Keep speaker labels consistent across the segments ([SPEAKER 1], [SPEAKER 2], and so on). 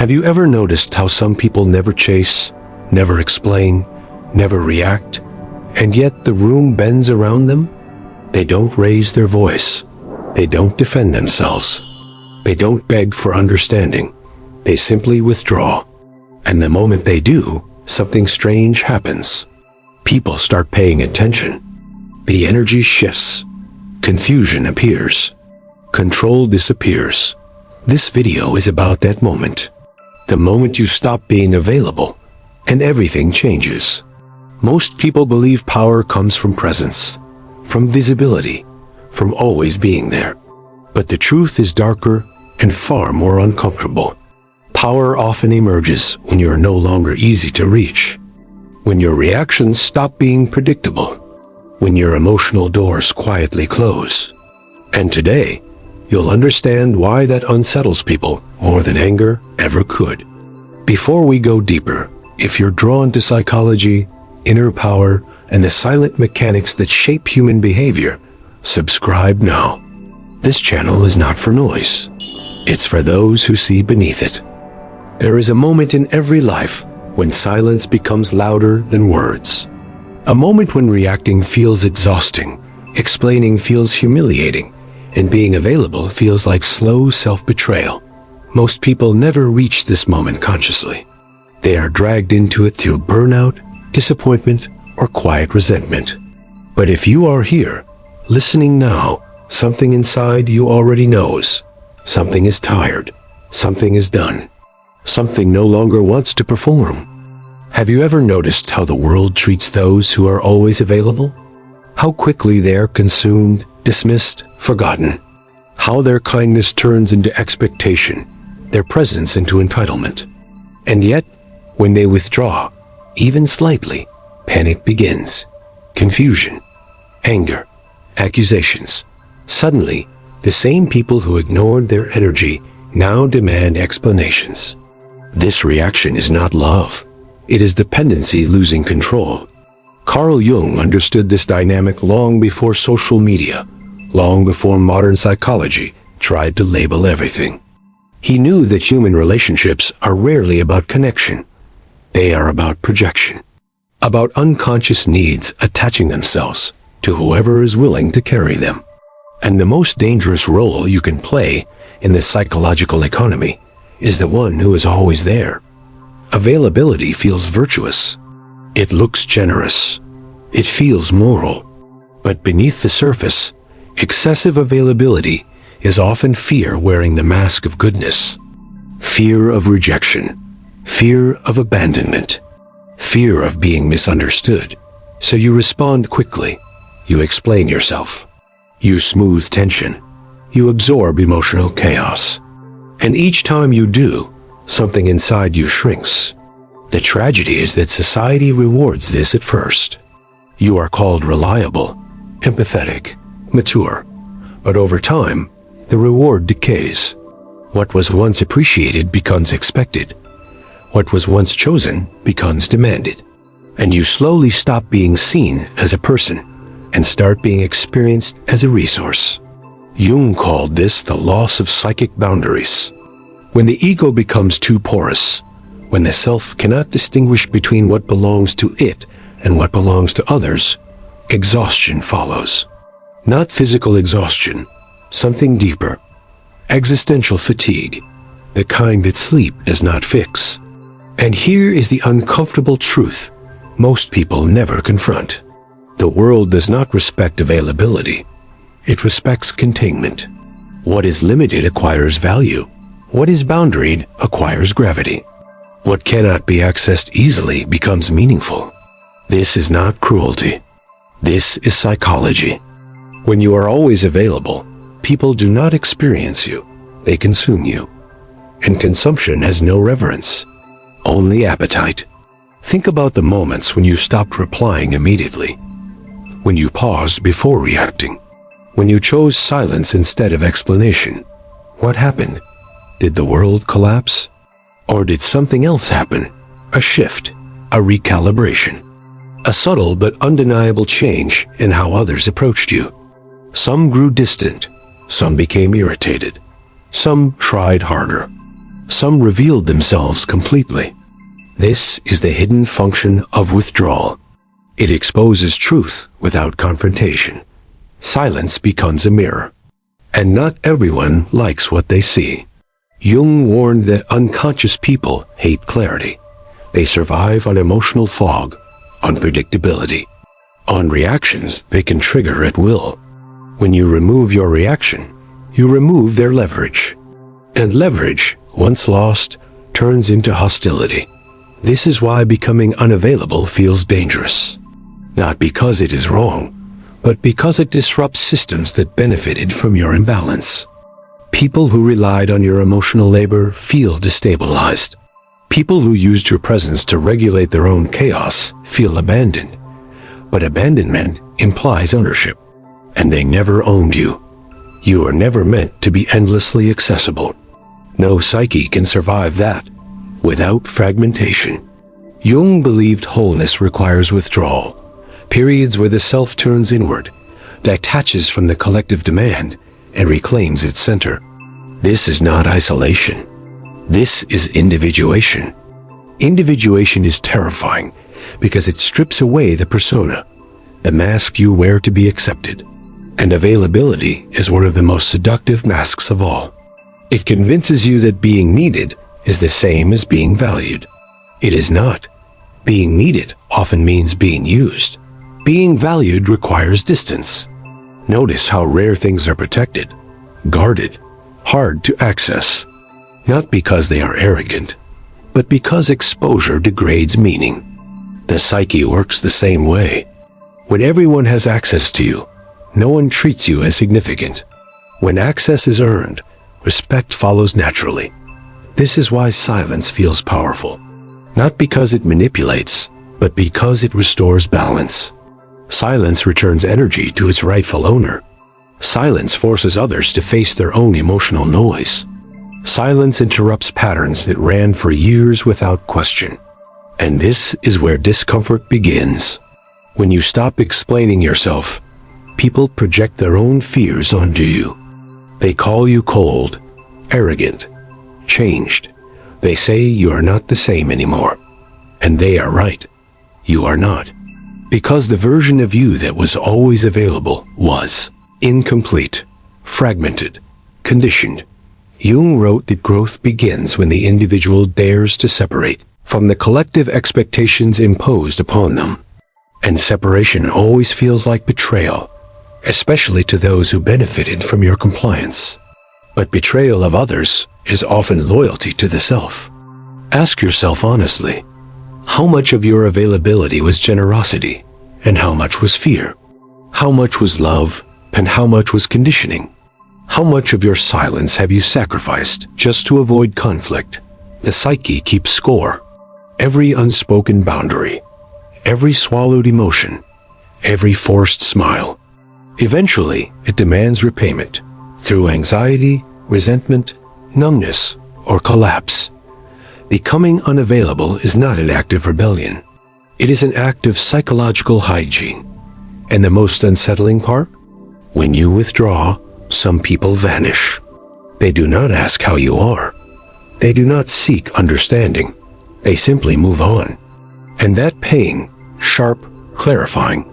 [SPEAKER 1] Have you ever noticed how some people never chase, never explain, never react, and yet the room bends around them? They don't raise their voice. They don't defend themselves. They don't beg for understanding. They simply withdraw. And the moment they do, something strange happens. People start paying attention. The energy shifts. Confusion appears. Control disappears. This video is about that moment. The moment you stop being available, and everything changes. Most people believe power comes from presence, from visibility, from always being there. But the truth is darker and far more uncomfortable. Power often emerges when you are no longer easy to reach, when your reactions stop being predictable, when your emotional doors quietly close. And today, you'll understand why that unsettles people more than anger ever could. Before we go deeper, if you're drawn to psychology, inner power, and the silent mechanics that shape human behavior, subscribe now. This channel is not for noise. It's for those who see beneath it. There is a moment in every life when silence becomes louder than words. A moment when reacting feels exhausting, explaining feels humiliating, and being available feels like slow self-betrayal. Most people never reach this moment consciously. They are dragged into it through burnout, disappointment, or quiet resentment. But if you are here, listening now, something inside you already knows. Something is tired. Something is done. Something no longer wants to perform. Have you ever noticed how the world treats those who are always available? How quickly they are consumed, dismissed, forgotten. How their kindness turns into expectation, their presence into entitlement. And yet, when they withdraw, even slightly, panic begins. Confusion, anger, accusations. Suddenly, the same people who ignored their energy now demand explanations. This reaction is not love. It is dependency losing control. Carl Jung understood this dynamic long before social media, long before modern psychology tried to label everything. He knew that human relationships are rarely about connection. They are about projection, about unconscious needs attaching themselves to whoever is willing to carry them. And the most dangerous role you can play in the psychological economy is the one who is always there. Availability feels virtuous. It looks generous. It feels moral. But beneath the surface, excessive availability is often fear wearing the mask of goodness. Fear of rejection. Fear of abandonment. Fear of being misunderstood. So you respond quickly. You explain yourself. You smooth tension. You absorb emotional chaos. And each time you do, something inside you shrinks. The tragedy is that society rewards this at first. You are called reliable, empathetic, mature. But over time, the reward decays. What was once appreciated becomes expected. What was once chosen becomes demanded. And you slowly stop being seen as a person and start being experienced as a resource. Jung called this the loss of psychic boundaries. When the ego becomes too porous, when the self cannot distinguish between what belongs to it and what belongs to others, exhaustion follows. Not physical exhaustion, something deeper. Existential fatigue, the kind that sleep does not fix. And here is the uncomfortable truth most people never confront. The world does not respect availability. It respects containment. What is limited acquires value. What is boundaried acquires gravity. What cannot be accessed easily becomes meaningful. This is not cruelty. This is psychology. When you are always available, people do not experience you. They consume you. And consumption has no reverence, only appetite. Think about the moments when you stopped replying immediately, when you paused before reacting, when you chose silence instead of explanation. What happened? Did the world collapse? Or did something else happen? A shift, a recalibration, a subtle but undeniable change in how others approached you. Some grew distant, some became irritated, some tried harder. Some revealed themselves completely. This is the hidden function of withdrawal. It exposes truth without confrontation. Silence becomes a mirror. And not everyone likes what they see. Jung warned that unconscious people hate clarity. They survive on emotional fog, unpredictability. On reactions they can trigger at will. When you remove your reaction, you remove their leverage. And leverage, once lost, turns into hostility. This is why becoming unavailable feels dangerous. Not because it is wrong, but because it disrupts systems that benefited from your imbalance. People who relied on your emotional labor feel destabilized. People who used your presence to regulate their own chaos feel abandoned. But abandonment implies ownership, and they never owned you. You are never meant to be endlessly accessible. No psyche can survive that without fragmentation. Jung believed wholeness requires withdrawal, periods where the self turns inward, detaches from the collective demand, and reclaims its center. This is not isolation. This is individuation. Individuation is terrifying because it strips away the persona, the mask you wear to be accepted. And availability is one of the most seductive masks of all. It convinces you that being needed is the same as being valued. It is not. Being needed often means being used. Being valued requires distance. Notice how rare things are protected, guarded, hard to access. Not because they are arrogant, but because exposure degrades meaning. The psyche works the same way. When everyone has access to you, no one treats you as significant. When access is earned, respect follows naturally. This is why silence feels powerful. Not because it manipulates, but because it restores balance. Silence returns energy to its rightful owner. Silence forces others to face their own emotional noise. Silence interrupts patterns that ran for years without question. And this is where discomfort begins. When you stop explaining yourself, people project their own fears onto you. They call you cold, arrogant, changed. They say you are not the same anymore. And they are right. You are not. Because the version of you that was always available was incomplete, fragmented, conditioned. Jung wrote that growth begins when the individual dares to separate from the collective expectations imposed upon them. And separation always feels like betrayal, especially to those who benefited from your compliance. But betrayal of others is often loyalty to the self. Ask yourself honestly, how much of your availability was generosity, and how much was fear? How much was love, and how much was conditioning? How much of your silence have you sacrificed just to avoid conflict? The psyche keeps score. Every unspoken boundary, every swallowed emotion, every forced smile. Eventually, it demands repayment through anxiety, resentment, numbness, or collapse. Becoming unavailable is not an act of rebellion. It is an act of psychological hygiene. And the most unsettling part? When you withdraw, some people vanish. They do not ask how you are. They do not seek understanding. They simply move on. And that pain, sharp, clarifying,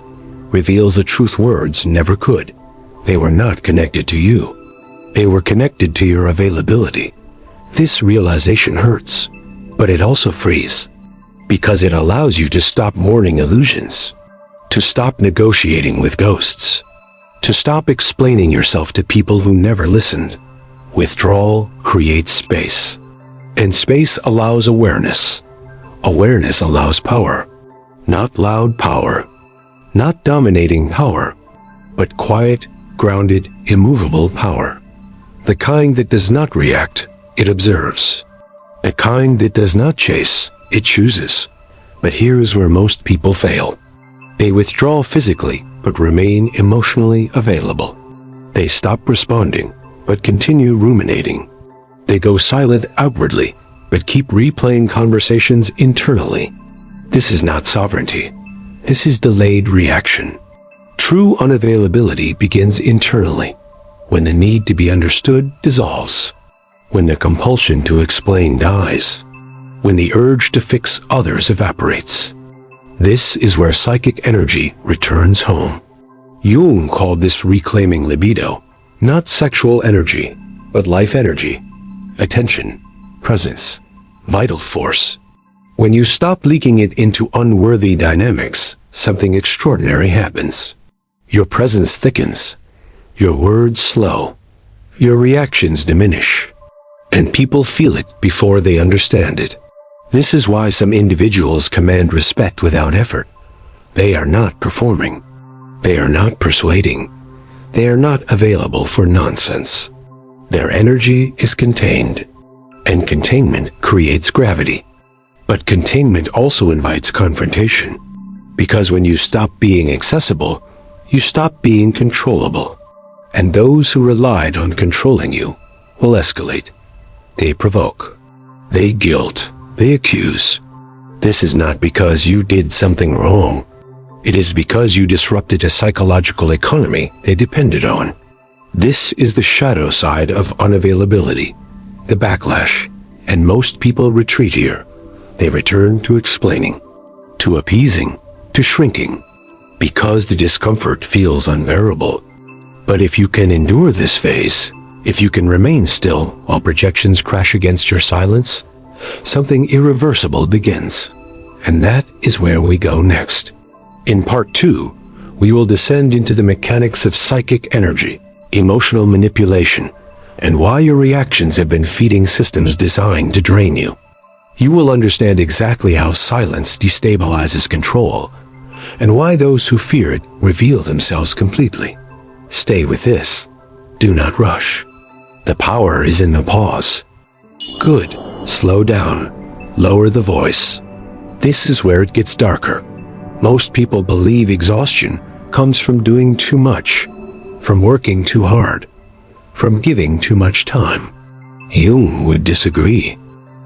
[SPEAKER 1] reveals a truth words never could. They were not connected to you. They were connected to your availability. This realization hurts, but it also frees, because it allows you to stop mourning illusions, to stop negotiating with ghosts, to stop explaining yourself to people who never listened. Withdrawal creates space, and space allows awareness. Awareness allows power, not loud power, not dominating power, but quiet, grounded, immovable power. The kind that does not react, it observes. The kind that does not chase, it chooses. But here is where most people fail. They withdraw physically, but remain emotionally available. They stop responding, but continue ruminating. They go silent outwardly, but keep replaying conversations internally. This is not sovereignty. This is delayed reaction. True unavailability begins internally, when the need to be understood dissolves. when the compulsion to explain dies, when the urge to fix others evaporates. This is where psychic energy returns home. Jung called this reclaiming libido, not sexual energy, but life energy, attention, presence, vital force. When you stop leaking it into unworthy dynamics, something extraordinary happens. Your presence thickens, your words slow, your reactions diminish, and people feel it before they understand it. This is why some individuals command respect without effort. They are not performing. They are not persuading. They are not available for nonsense. Their energy is contained, and containment creates gravity. But containment also invites confrontation, because when you stop being accessible, you stop being controllable. And those who relied on controlling you will escalate. They provoke. They guilt. They accuse. This is not because you did something wrong. It is because you disrupted a psychological economy they depended on. This is the shadow side of unavailability, the backlash, and most people retreat here. They return to explaining, to appeasing, to shrinking, because the discomfort feels unbearable. But if you can endure this phase, if you can remain still while projections crash against your silence, something irreversible begins. And that is where we go next. In part 2, we will descend into the mechanics of psychic energy, emotional manipulation, and why your reactions have been feeding systems designed to drain you. You will understand exactly how silence destabilizes control, and why those who fear it reveal themselves completely. Stay with this. Do not rush. The power is in the pause. Good. Slow down. Lower the voice. This is where it gets darker. Most people believe exhaustion comes from doing too much, from working too hard, from giving too much time. Jung would disagree.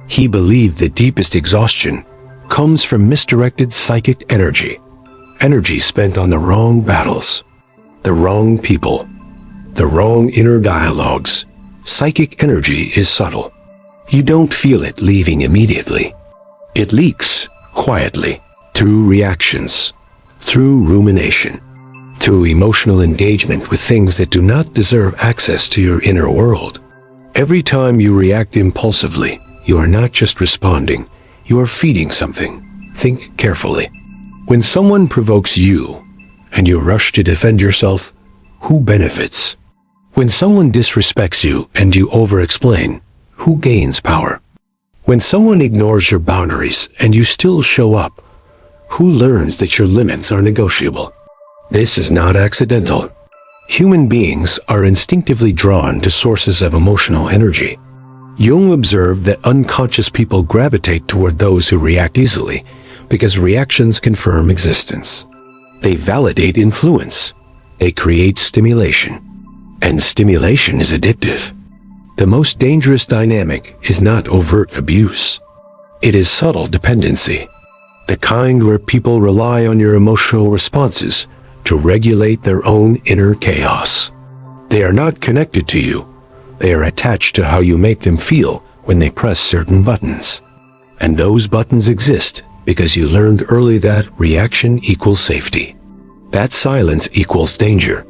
[SPEAKER 1] He believed the deepest exhaustion comes from misdirected psychic energy, energy spent on the wrong battles, the wrong people, the wrong inner dialogues. Psychic energy is subtle. You don't feel it leaving immediately. It leaks quietly through reactions, through rumination, through emotional engagement with things that do not deserve access to your inner world. Every time you react impulsively, you are not just responding, you are feeding something. Think carefully. When someone provokes you and you rush to defend yourself, who benefits? When someone disrespects you and you over-explain, who gains power? When someone ignores your boundaries and you still show up, who learns that your limits are negotiable? This is not accidental. Human beings are instinctively drawn to sources of emotional energy. Jung observed that unconscious people gravitate toward those who react easily because reactions confirm existence. They validate influence. They create stimulation. And stimulation is addictive. The most dangerous dynamic is not overt abuse. It is subtle dependency, the kind where people rely on your emotional responses to regulate their own inner chaos. They are not connected to you. They are attached to how you make them feel when they press certain buttons. And those buttons exist because you learned early that reaction equals safety. That silence equals danger.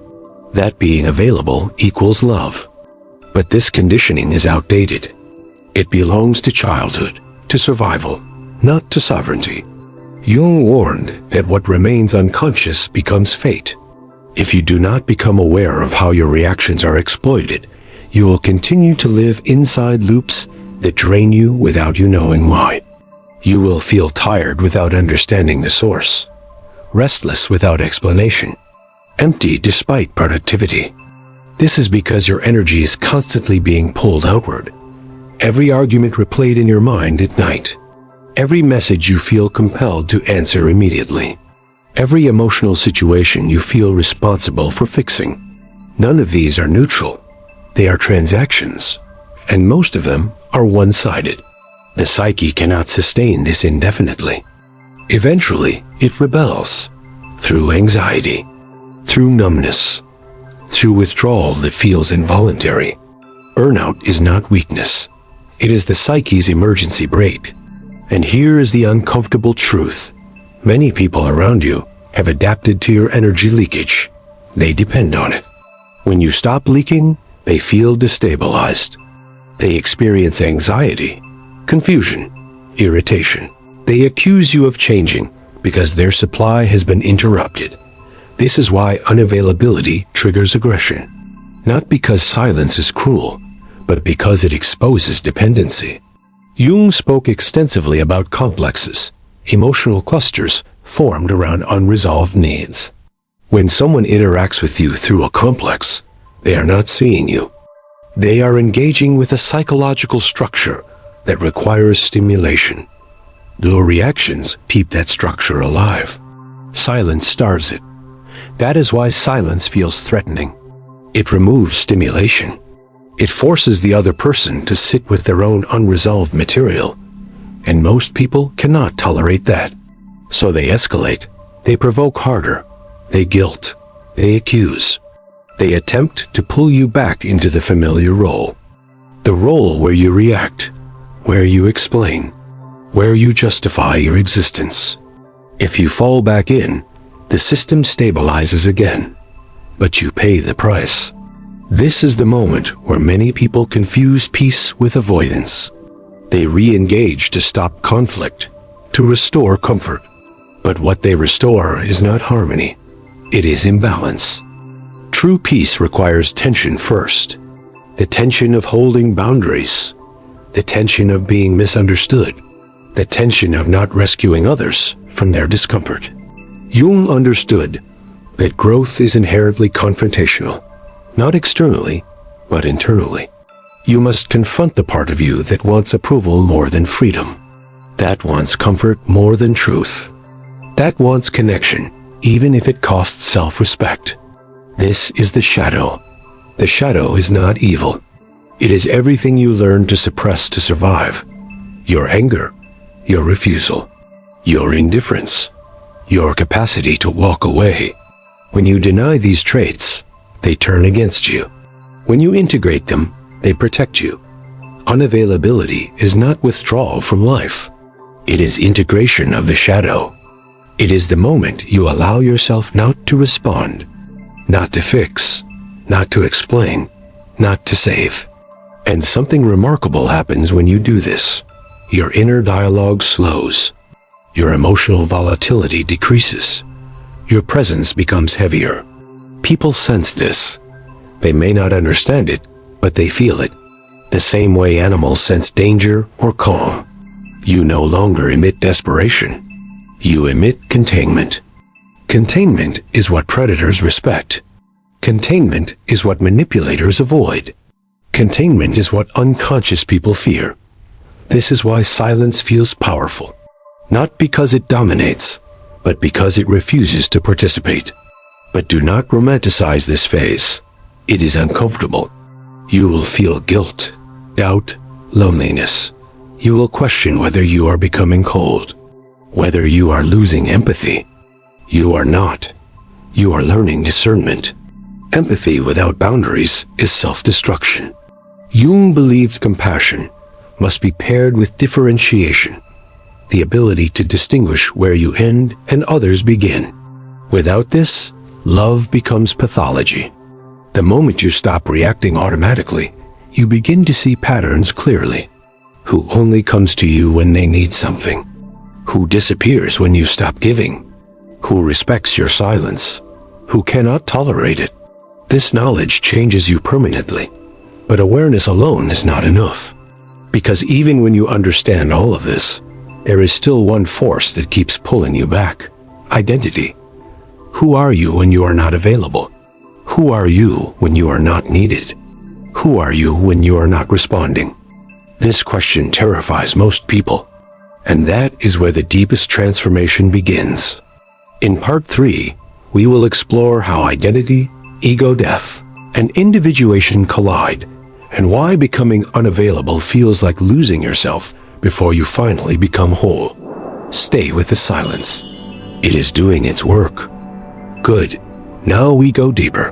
[SPEAKER 1] That being available equals love. But this conditioning is outdated. It belongs to childhood, to survival, not to sovereignty. Jung warned that what remains unconscious becomes fate. If you do not become aware of how your reactions are exploited, you will continue to live inside loops that drain you without you knowing why. You will feel tired without understanding the source, restless without explanation, empty despite productivity. This is because your energy is constantly being pulled outward. Every argument replayed in your mind at night. Every message you feel compelled to answer immediately. Every emotional situation you feel responsible for fixing. None of these are neutral. They are transactions, and most of them are one-sided. The psyche cannot sustain this indefinitely. Eventually, it rebels, through anxiety, through numbness, through withdrawal that feels involuntary. Burnout is not weakness. It is the psyche's emergency brake. And here is the uncomfortable truth. Many people around you have adapted to your energy leakage. They depend on it. When you stop leaking, they feel destabilized. They experience anxiety, confusion, irritation. They accuse you of changing because their supply has been interrupted. This is why unavailability triggers aggression. Not because silence is cruel, but because it exposes dependency. Jung spoke extensively about complexes, emotional clusters formed around unresolved needs. When someone interacts with you through a complex, they are not seeing you. They are engaging with a psychological structure that requires stimulation. Your reactions keep that structure alive. Silence starves it. That is why silence feels threatening. It removes stimulation. It forces the other person to sit with their own unresolved material. And most people cannot tolerate that. So they escalate. They provoke harder. They guilt. They accuse. They attempt to pull you back into the familiar role. The role where you react, where you explain, where you justify your existence. If you fall back in, the system stabilizes again. But you pay the price. This is the moment where many people confuse peace with avoidance. They re-engage to stop conflict, to restore comfort. But what they restore is not harmony. It is imbalance. True peace requires tension first. The tension of holding boundaries. The tension of being misunderstood. The tension of not rescuing others from their discomfort. Jung understood that growth is inherently confrontational. Not externally, but internally. You must confront the part of you that wants approval more than freedom. That wants comfort more than truth. That wants connection, even if it costs self-respect. This is the shadow. The shadow is not evil. It is everything you learn to suppress to survive. Your anger, your refusal, your indifference, your capacity to walk away. When you deny these traits, they turn against you. When you integrate them, they protect you. Unavailability is not withdrawal from life. It is integration of the shadow. It is the moment you allow yourself not to respond, not to fix, not to explain, not to save. And something remarkable happens when you do this. Your inner dialogue slows. Your emotional volatility decreases. Your presence becomes heavier. People sense this. They may not understand it, but they feel it. The same way animals sense danger or calm. You no longer emit desperation. You emit containment. Containment is what predators respect. Containment is what manipulators avoid. Containment is what unconscious people fear. This is why silence feels powerful. Not because it dominates, but because it refuses to participate. But do not romanticize this phase. It is uncomfortable. You will feel guilt, doubt, loneliness. You will question whether you are becoming cold, whether you are losing empathy. You are not. You are learning discernment. Empathy without boundaries is self-destruction. Jung believed compassion must be paired with differentiation, the ability to distinguish where you end and others begin. Without this, love becomes pathology. The moment you stop reacting automatically, you begin to see patterns clearly. Who only comes to you when they need something. Who disappears when you stop giving. Who respects your silence. Who cannot tolerate it. This knowledge changes you permanently. But awareness alone is not enough. Because even when you understand all of this, there is still one force that keeps pulling you back. Identity. Who are you when you are not available? Who are you when you are not needed? Who are you when you are not responding? This question terrifies most people, and that is where the deepest transformation begins. In part 3, we will explore how identity, ego death, and individuation collide, and why becoming unavailable feels like losing yourself before you finally become whole. Stay with the silence. It is doing its work. Good. Now we go deeper.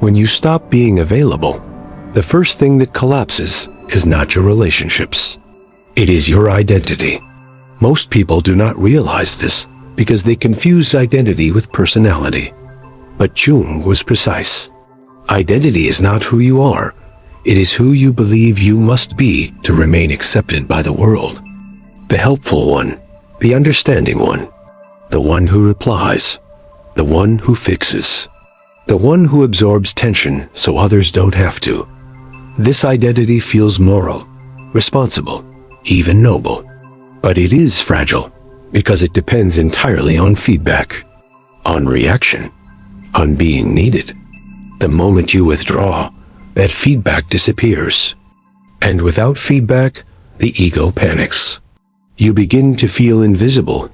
[SPEAKER 1] When you stop being available, The first thing that collapses is not your relationships. It is your identity. Most people do not realize this because they confuse identity with personality. But Jung was precise. Identity is not who you are. It is who you believe you must be to remain accepted by the world. The helpful one, the understanding one, the one who replies, the one who fixes, the one who absorbs tension so others don't have to. This identity feels moral, responsible, even noble. But it is fragile because it depends entirely on feedback, on reaction, on being needed. The moment you withdraw, that feedback disappears. And without feedback, the ego panics. You begin to feel invisible,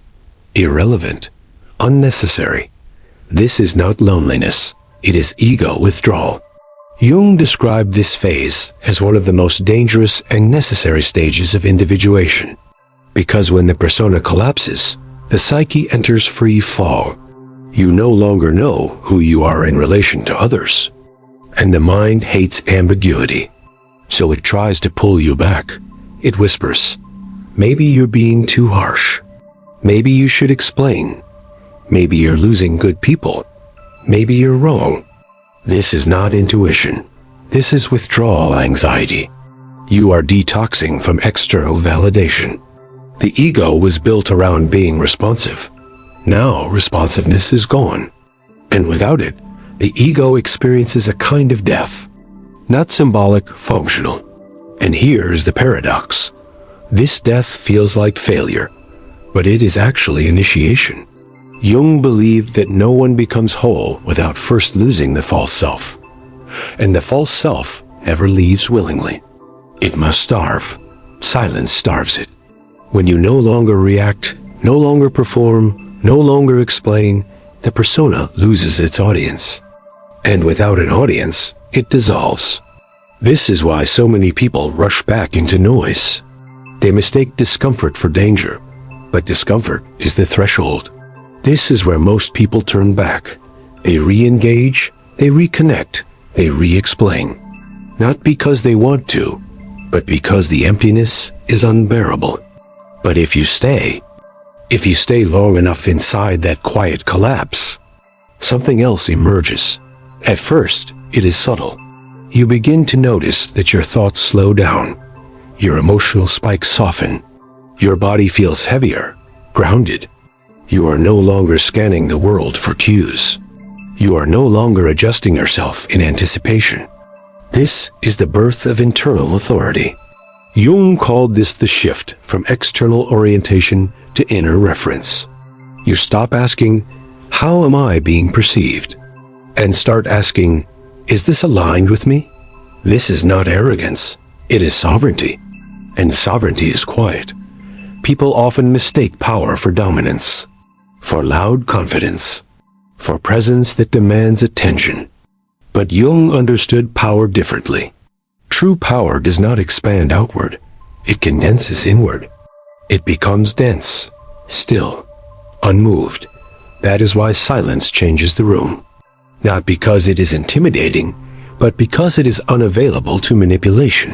[SPEAKER 1] irrelevant, unnecessary. This is not loneliness. It is ego withdrawal. Jung described this phase as one of the most dangerous and necessary stages of individuation. Because when the persona collapses, the psyche enters free fall. You no longer know who you are in relation to others. And the mind hates ambiguity. So it tries to pull you back. It whispers, maybe you're being too harsh. Maybe you should explain. Maybe you're losing good people. Maybe you're wrong. This is not intuition. This is withdrawal anxiety. You are detoxing from external validation. The ego was built around being responsive. Now responsiveness is gone. And without it, the ego experiences a kind of death. Not symbolic, functional. And here is the paradox. This death feels like failure, but it is actually initiation. Jung believed that no one becomes whole without first losing the false self. And the false self never leaves willingly. It must starve. Silence starves it. When you no longer react, no longer perform, no longer explain, the persona loses its audience. And without an audience, it dissolves. This is why so many people rush back into noise. They mistake discomfort for danger, but discomfort is the threshold. This is where most people turn back. They re-engage, they reconnect, they re-explain. Not because they want to, but because the emptiness is unbearable. But if you stay long enough inside that quiet collapse, something else emerges. At first, it is subtle. You begin to notice that your thoughts slow down. Your emotional spikes soften. Your body feels heavier, grounded. You are no longer scanning the world for cues. You are no longer adjusting yourself in anticipation. This is the birth of internal authority. Jung called this the shift from external orientation to inner reference. You stop asking, how am I being perceived? And start asking, is this aligned with me? This is not arrogance. It is sovereignty. And sovereignty is quiet. People often mistake power for dominance, for loud confidence, for presence that demands attention. But Jung understood power differently. True power does not expand outward. It condenses inward. It becomes dense, still, unmoved. That is why silence changes the room. Not because it is intimidating, but because it is unavailable to manipulation.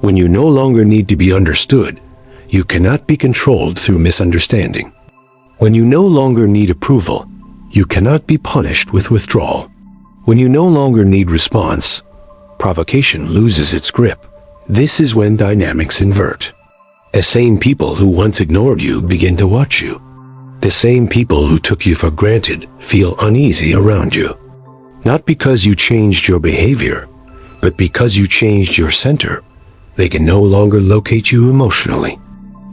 [SPEAKER 1] When you no longer need to be understood, you cannot be controlled through misunderstanding. When you no longer need approval, you cannot be punished with withdrawal. When you no longer need response, provocation loses its grip. This is when dynamics invert. The same people who once ignored you begin to watch you. The same people who took you for granted feel uneasy around you. Not because you changed your behavior, but because you changed your center. They can no longer locate you emotionally.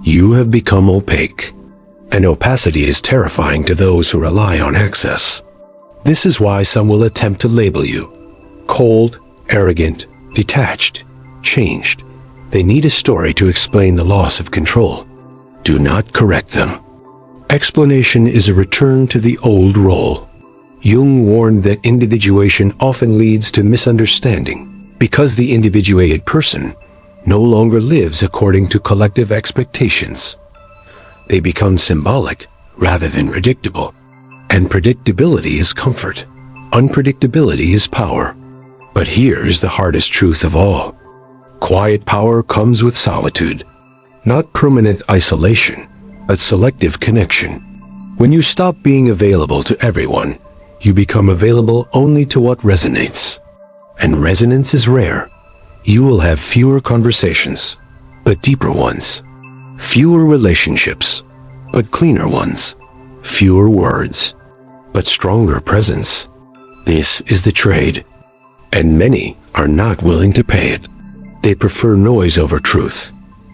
[SPEAKER 1] You have become opaque. And opacity is terrifying to those who rely on access. This is why some will attempt to label you cold, arrogant, detached, changed. They need a story to explain the loss of control. Do not correct them. Explanation is a return to the old role. Jung warned that individuation often leads to misunderstanding because the individuated person no longer lives according to collective expectations. They become symbolic rather than predictable. And predictability is comfort. Unpredictability is power. But here is the hardest truth of all. Quiet power comes with solitude. Not permanent isolation, but selective connection. When you stop being available to everyone, you become available only to what resonates. And resonance is rare. You will have fewer conversations, but deeper ones. Fewer relationships, but cleaner ones. Fewer words, but stronger presence. This is the trade. And many are not willing to pay it. They prefer noise over truth,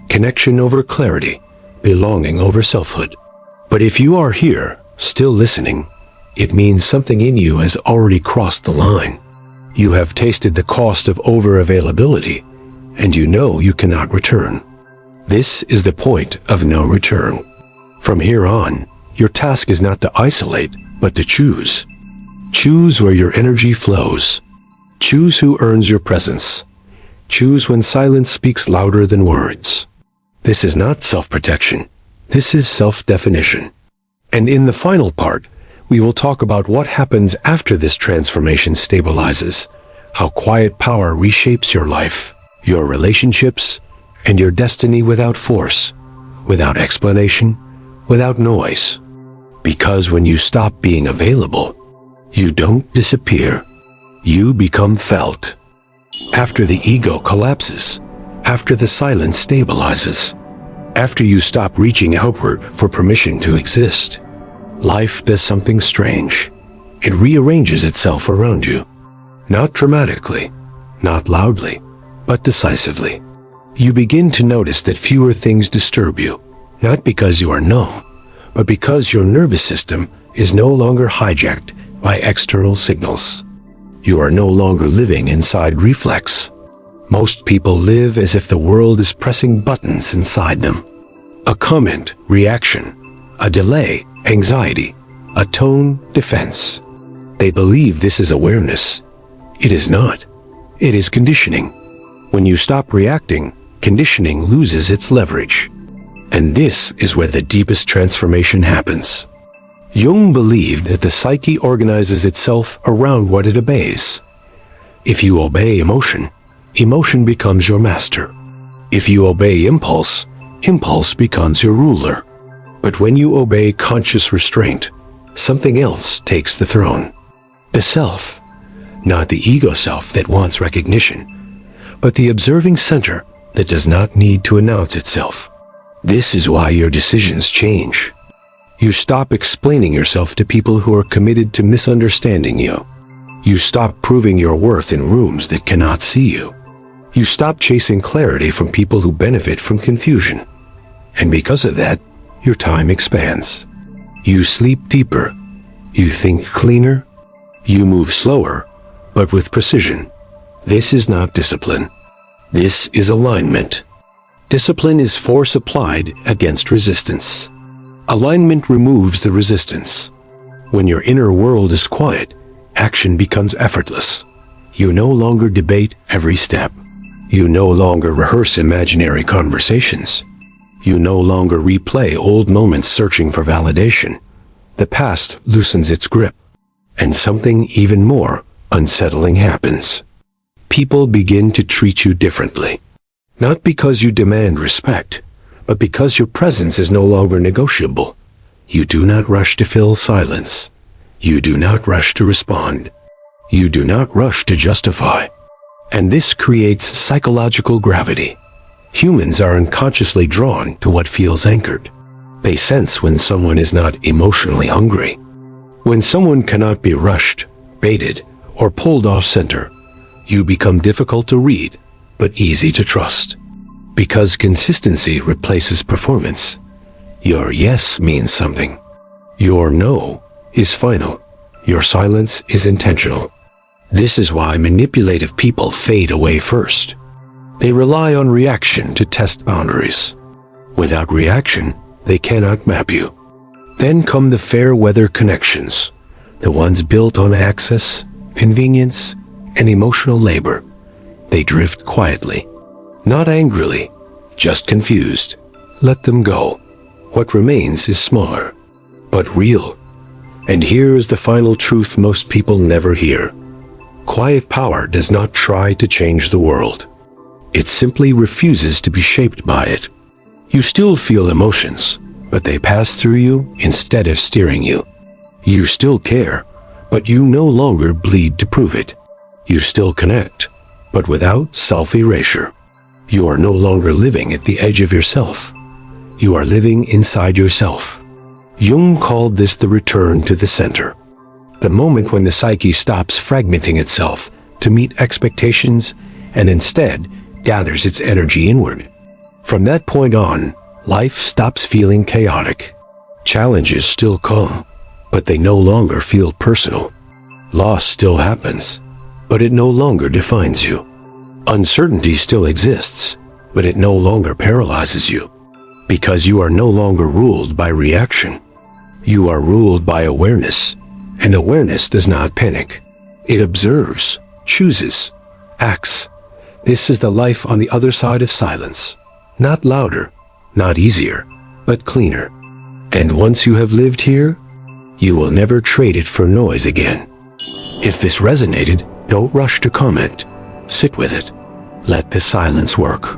[SPEAKER 1] connection over clarity, belonging over selfhood. But if you are here, still listening, it means something in you has already crossed the line. You have tasted the cost of over-availability, and you know you cannot return. This is the point of no return. From here on, your task is not to isolate, but to choose. Choose where your energy flows. Choose who earns your presence. Choose when silence speaks louder than words. This is not self-protection. This is self-definition. And in the final part, we will talk about what happens after this transformation stabilizes, how quiet power reshapes your life, your relationships, and your destiny without force, without explanation, without noise. Because when you stop being available, you don't disappear. You become felt. After the ego collapses, after the silence stabilizes, after you stop reaching outward for permission to exist, life does something strange. It rearranges itself around you. Not dramatically, not loudly, but decisively. You begin to notice that fewer things disturb you, not because you are numb, but because your nervous system is no longer hijacked by external signals. You are no longer living inside reflex. Most people live as if the world is pressing buttons inside them. A comment, reaction, a delay, anxiety, a tone, defense. They believe this is awareness. It is not. It is conditioning. When you stop reacting, conditioning loses its leverage. And this is where the deepest transformation happens. Jung believed that the psyche organizes itself around what it obeys. If you obey emotion, emotion becomes your master. If you obey impulse, impulse becomes your ruler. But when you obey conscious restraint, something else takes the throne. The self, not the ego self that wants recognition, but the observing center that does not need to announce itself. This is why your decisions change. You stop explaining yourself to people who are committed to misunderstanding you. You stop proving your worth in rooms that cannot see you. You stop chasing clarity from people who benefit from confusion. And because of that, your time expands. You sleep deeper. You think cleaner. You move slower, but with precision. This is not discipline. This is alignment. Discipline is force applied against resistance. Alignment removes the resistance. When your inner world is quiet, action becomes effortless. You no longer debate every step. You no longer rehearse imaginary conversations. You no longer replay old moments searching for validation. The past loosens its grip, and something even more unsettling happens. People begin to treat you differently. Not because you demand respect, but because your presence is no longer negotiable. You do not rush to fill silence. You do not rush to respond. You do not rush to justify. And this creates psychological gravity. Humans are unconsciously drawn to what feels anchored. They sense when someone is not emotionally hungry. When someone cannot be rushed, baited, or pulled off center, you become difficult to read, but easy to trust. Because consistency replaces performance. Your yes means something. Your no is final. Your silence is intentional. This is why manipulative people fade away first. They rely on reaction to test boundaries. Without reaction, they cannot map you. Then come the fair weather connections, the ones built on access, convenience, and emotional labor. They drift quietly. Not angrily, just confused. Let them go. What remains is smaller, but real. And here is the final truth most people never hear. Quiet power does not try to change the world. It simply refuses to be shaped by it. You still feel emotions, but they pass through you instead of steering you. You still care, but you no longer bleed to prove it. You still connect, but without self-erasure. You are no longer living at the edge of yourself. You are living inside yourself. Jung called this the return to the center. The moment when the psyche stops fragmenting itself to meet expectations and instead gathers its energy inward. From that point on, life stops feeling chaotic. Challenges still come, but they no longer feel personal. Loss still happens, but it no longer defines you. Uncertainty still exists, but it no longer paralyzes you. Because you are no longer ruled by reaction. You are ruled by awareness, and awareness does not panic. It observes, chooses, acts. This is the life on the other side of silence. Not louder, not easier, but cleaner. And once you have lived here, you will never trade it for noise again. If this resonated, don't rush to comment. Sit with it. Let the silence work.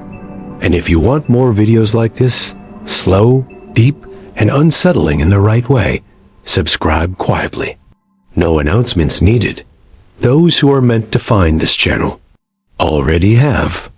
[SPEAKER 1] And if you want more videos like this, slow, deep, and unsettling in the right way, subscribe quietly. No announcements needed. Those who are meant to find this channel already have.